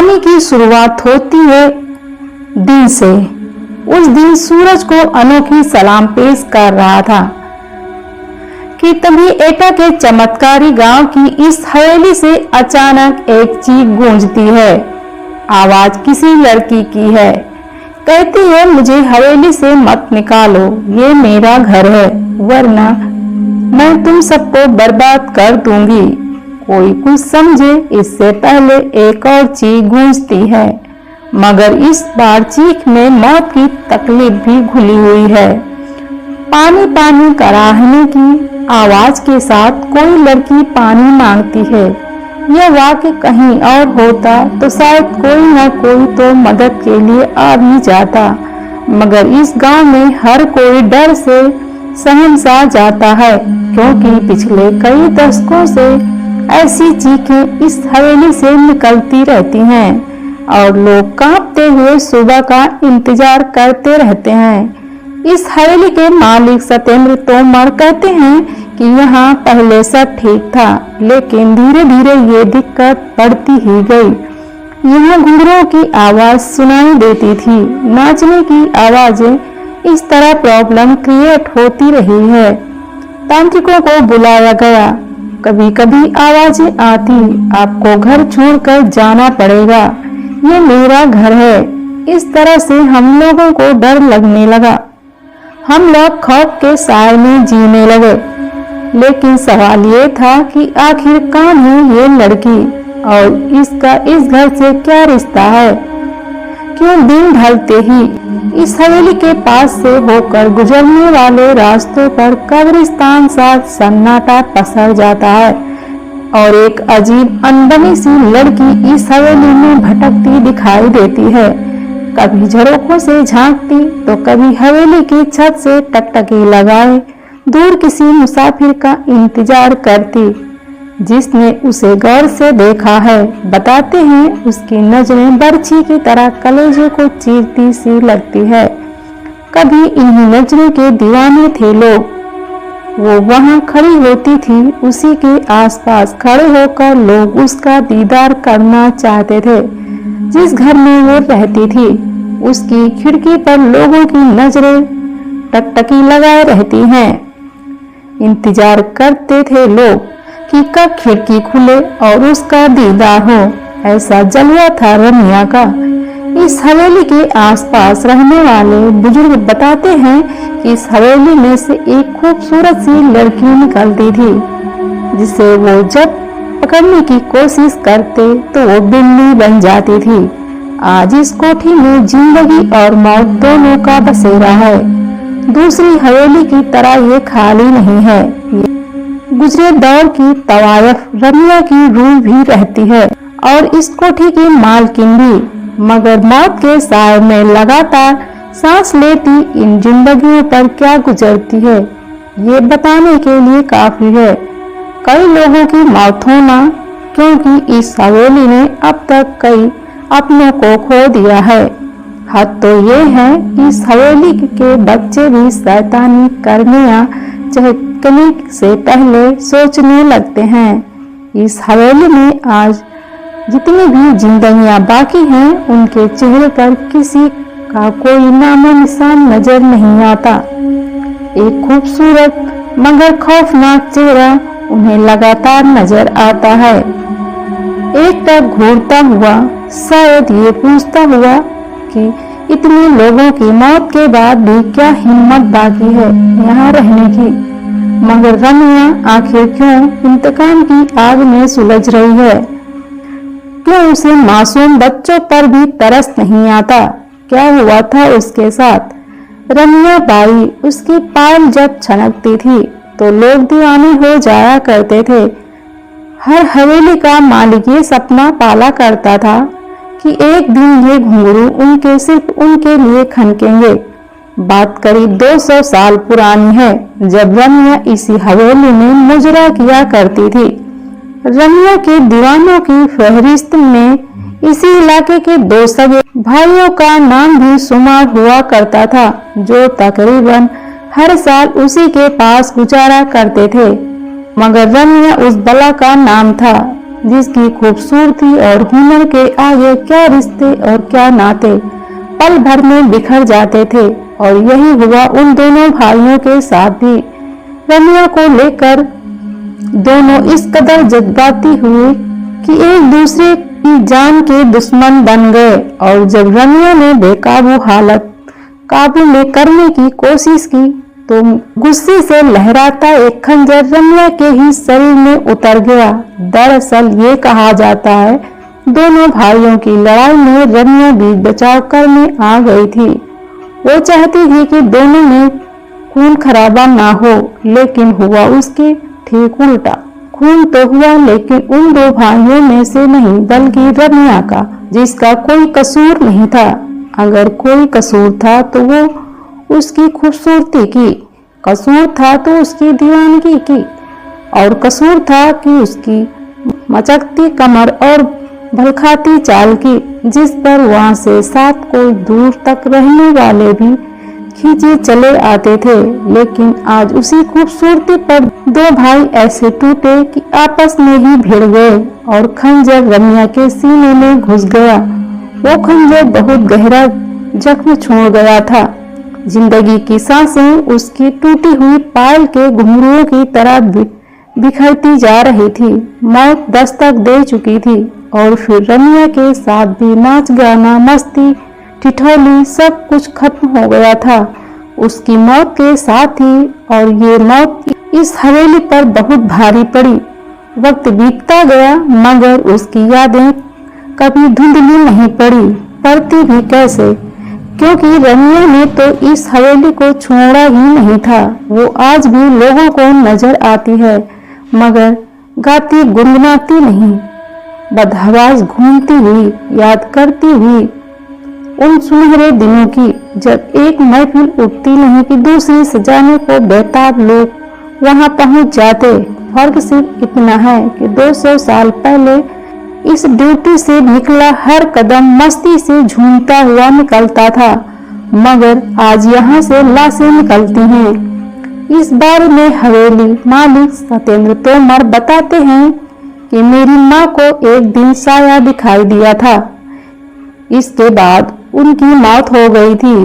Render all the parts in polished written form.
कहानी की शुरुआत होती है दिन से। उस दिन सूरज को अनोखी सलाम पेश कर रहा था कि तभी एटा के चमत्कारी गांव की इस हवेली से अचानक एक चीख गूंजती है। आवाज किसी लड़की की है। कहती है, मुझे हवेली से मत निकालो, ये मेरा घर है, वरना मैं तुम सबको बर्बाद कर दूंगी। कोई कुछ समझे इससे पहले एक और चीख गूंजती है, मगर इस बार चीख में मौत की तकलीफ भी घुली हुई है। पानी पानी कराहने की आवाज के साथ कोई लड़की पानी मांगती है। यह वाक्य कहीं और होता तो शायद कोई न कोई तो मदद के लिए आ भी जाता, मगर इस गांव में हर कोई डर से सहमसा जाता है, क्योंकि पिछले कई दशकों से ऐसी चीखें इस हवेली से निकलती रहती हैं और लोग कांपते हुए सुबह का इंतजार करते रहते हैं। इस हवेली के मालिक सत्येंद्र तोमर कहते हैं कि यहाँ पहले सब ठीक था, लेकिन धीरे धीरे ये दिक्कत बढ़ती ही गई। यहाँ घुंघरूओं की आवाज सुनाई देती थी, नाचने की आवाजें, इस तरह प्रॉब्लम क्रिएट होती रही है। तांत्रिकों को बुलाया गया। कभी कभी आवाजें आती, आपको घर छोड़कर जाना पड़ेगा, ये मेरा घर है। इस तरह से हम लोगों को डर लगने लगा। हम लोग खौफ के साए में जीने लगे। लेकिन सवाल ये था कि आखिर कौन है ये लड़की और इसका इस घर से क्या रिश्ता है? क्यों दिन ढलते ही इस हवेली के पास से होकर गुजरने वाले रास्तों पर कब्रिस्तान सा सन्नाटा पसर जाता है और एक अजीब अनबनी सी लड़की इस हवेली में भटकती दिखाई देती है। कभी झरोखों से झांकती तो कभी हवेली की छत से टकटकी लगाए दूर किसी मुसाफिर का इंतजार करती जिसने उसे गौर से देखा है। बताते हैं उसकी नजरें बर्छी की तरह कलेजे को चीरती सी लगती है। कभी इन्हीं नजरों के दीवाने थे लोग। वो वहां खड़ी होती थी, उसी के आसपास खड़े होकर लोग उसका दीदार करना चाहते थे। जिस घर में वो रहती थी उसकी खिड़की पर लोगों की नजरें टकटकी लगाए रहती हैं। इंतजार करते थे लोग कि कब खिड़की खुले और उसका दीदार हो। ऐसा जलवा था रमिया का। इस हवेली के आसपास रहने वाले बुजुर्ग बताते हैं कि इस हवेली में से एक खूबसूरत सी लड़की निकलती थी, जिसे वो जब पकड़ने की कोशिश करते तो वो बिल्ली बन जाती थी। आज इस कोठी में जिंदगी और मौत दोनों का बसेरा है। दूसरी हवेली की तरह ये खाली नहीं है। गुजरे दौर की तवायफ रमिया की रूह भी रहती है और इस कोठी की मालकिन भी, मगर मौत के साए में लगातार सांस लेती इन जिंदगियों पर क्या गुजरती है ये बताने के लिए काफी है। कई लोगों की मौत होना, क्योंकि इस हवेली ने अब तक कई अपनों को खो दिया है। हद तो ये है कि इस हवेली के बच्चे भी शैतानी करने या चहकने से पहले सोचने लगते हैं। इस हवेली में आज जितनी भी जिंदगियां बाकी हैं उनके चेहरे पर किसी का कोई नामो निशान नजर नहीं आता। एक खूबसूरत मगर खौफनाक चेहरा उन्हें लगातार नजर आता है। एक तक घूरता हुआ, शायद ये पूछता हुआ कि इतने लोगों की मौत के बाद भी क्या हिम्मत बाकी है यहाँ रहने की। मगर रमिया आखिर क्यों इंतकाम की आग में सुलझ रही है? क्यों उसे मासूम बच्चों पर भी तरस नहीं आता? क्या हुआ था उसके साथ? रमिया बाई, उसकी पायल जब छनकती थी तो लोग दीवाने हो जाया करते थे। हर हवेली का मालिक ये सपना पाला करता था कि एक दिन ये घुंघरू उनके सिर्फ उनके लिए खनकेंगे। बात करीब 200 साल पुरानी है, जब रमिया इसी हवेली में मुजरा किया करती थी। रमिया के दीवानों की फहरिस्त में इसी इलाके के 2 सगे भाइयों का नाम भी शुमार हुआ करता था, जो तकरीबन हर साल उसी के पास गुजारा करते थे। मगर रमिया उस बला का नाम था जिसकी खूबसूरती और हुनर के आगे क्या रिश्ते और क्या नाते पल भर में बिखर जाते थे। और यही हुआ उन दोनों भाइयों के साथ भी। रम्या को लेकर दोनों इस कदर जज्बाती हुए कि एक दूसरे की जान के दुश्मन बन गए। और जब रम्या ने बेकाबू हालत काबू में करने की कोशिश की तो गुस्से से लहराता एक खंजर रम्या के ही शरीर में उतर गया। दरअसल ये कहा जाता है दोनों भाइयों की लड़ाई में रम्या बीच बचाव करने आ गई थी। वो चाहती थी कि दोनों में खून खराबा ना हो, लेकिन हुआ उसके ठीक उल्टा। खून तो हुआ लेकिन उन दो भाइयों में से नहीं बल्कि रम्या का, जिसका कोई कसूर नहीं था। अगर कोई कसूर था तो वो उसकी खूबसूरती की, कसूर था तो उसकी दीवानगी की, और कसूर था कि उसकी मचकती कमर और भलखाती चाल की, जिस पर वहां से 7 कोस दूर तक रहने वाले भी खींचे चले आते थे। लेकिन आज उसी खूबसूरती पर दो भाई ऐसे टूटे कि आपस में ही भिड़ गए और खंजर रम्या के सीने में घुस गया। वो खंजर बहुत गहरा जख्म छोड़ गया था। जिंदगी की सांसें उसकी टूटी हुई पायल के घुंघरुओं की तरह बिखरती जा रही थी। मौत दस्तक दे चुकी थी और फिर रम्या के साथ भी नाच गाना मस्ती ठिठोली सब कुछ खत्म हो गया था उसकी मौत के साथ ही। और ये मौत इस हवेली पर बहुत भारी पड़ी। वक्त बीतता गया मगर उसकी यादें कभी धुंधली नहीं पड़ती भी कैसे, क्योंकि रम्या ने तो इस हवेली को छोड़ा ही नहीं था। वो आज भी लोगों को नजर आती है मगर गाती गुनगुनाती नहीं, बदहवास घूमती हुई याद करती हुई उन सुनहरे दिनों की, जब एक महफिल उठती नहीं कि दूसरी सजाने को बेताब लोग वहां पहुंच जाते। फर्क सिर्फ इतना है कि 200 साल पहले इस ड्यूटी से निकला हर कदम मस्ती से झूमता हुआ निकलता था, मगर आज यहाँ से लाशें निकलती हैं। इस बारे में हवेली मालिक सत्येंद्र तोमर बताते हैं कि मेरी माँ को एक दिन साया दिखाई दिया था, इसके बाद उनकी मौत हो गई थी।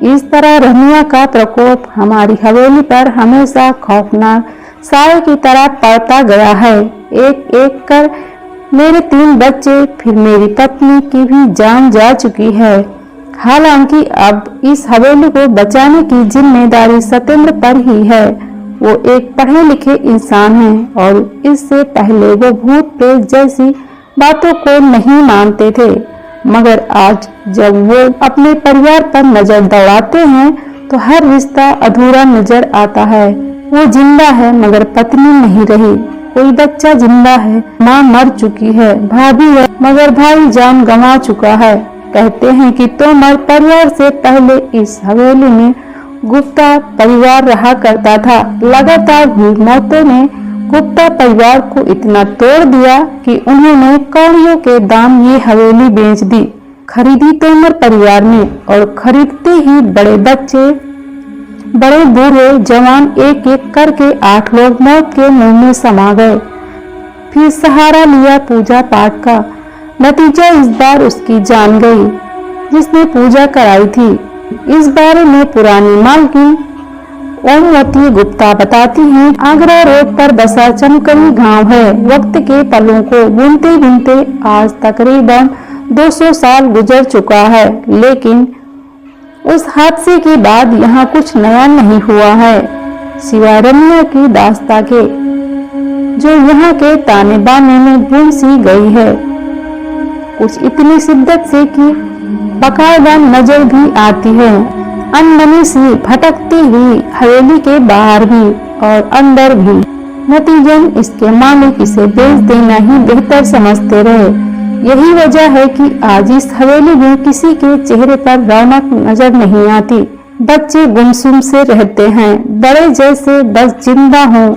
इस तरह रम्या का प्रकोप हमारी हवेली पर हमेशा खौफनाक साए की तरह पड़ता गया है। एक एक कर मेरे 3 बच्चे फिर मेरी पत्नी की भी जान जा चुकी है। हालांकि अब इस हवेली को बचाने की जिम्मेदारी सत्येंद्र पर ही है। वो एक पढ़े लिखे इंसान हैं और इससे पहले वो भूत प्रेत जैसी बातों को नहीं मानते थे, मगर आज जब वो अपने परिवार पर नजर दौड़ाते हैं तो हर रिश्ता अधूरा नजर आता है। वो जिंदा है मगर पत्नी नहीं रही, कोई बच्चा जिंदा है, माँ मर चुकी है, भाभी है मगर भाई जान गंवा चुका है। कहते हैं कि तोमर परिवार से पहले इस हवेली में गुप्ता परिवार रहा करता था। लगातार हुई मौतों ने गुप्ता परिवार को इतना तोड़ दिया कि उन्होंने कौड़ियों के दाम ये हवेली बेच दी। खरीदी तोमर परिवार ने और खरीदते ही बड़े बच्चे बड़े बूढ़े जवान एक एक करके 8 लोग मौत के मुंह में समा गए। फिर सहारा लिया पूजा पाठ का, नतीजा इस बार उसकी जान गई जिसने पूजा कराई थी। इस बारे में पुरानी मालकिन ओमवती गुप्ता बताती हैं, आगरा रोड पर बसा चमकरी गांव है। वक्त के पलों को बुनते बुनते आज तकरीबन 200 साल गुजर चुका है, लेकिन उस हादसे के बाद यहाँ कुछ नया नहीं हुआ है सिवाय रम्या की दास्तां के, जो यहाँ के ताने बाने में बुन सी गई है। कुछ इतनी शिद्दत से कि बकायदा नजर भी आती है, अनबनी सी भटकती हुई हवेली के बाहर भी और अंदर भी। नतीजन इसके मालिक इसे बेच देना ही बेहतर समझते रहे। यही वजह है कि आज इस हवेली में किसी के चेहरे पर रौनक नजर नहीं आती। बच्चे गुमसुम से रहते हैं, बड़े जैसे बस जिंदा हों।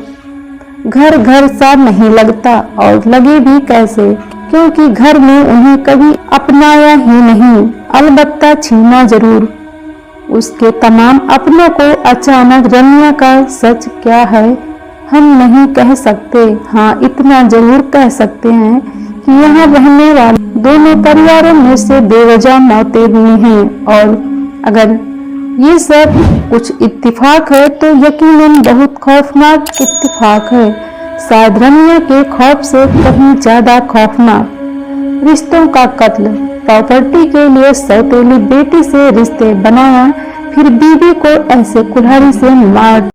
घर घर सा नहीं लगता और लगे भी कैसे, क्योंकि घर में उन्हें कभी अपनाया ही नहीं, अलबत्ता छीना जरूर। उसके तमाम अपनों को अचानक रम्या का सच क्या है हम नहीं कह सकते। हाँ, इतना जरूर कह सकते हैं कि यहाँ रहने वाले दोनों परिवारों में से बेवजह मौतें हुई हैं, और अगर ये सब कुछ इत्तेफाक है तो यकीनन बहुत खौफनाक इत्तेफाक है, शायद रम्या के खौफ से कहीं ज्यादा खौफनाक। रिश्तों का कत्ल, प्रॉपर्टी के लिए सौतेली बेटी से रिश्ते बनाया, फिर बीवी को ऐसे कुल्हाड़ी से मार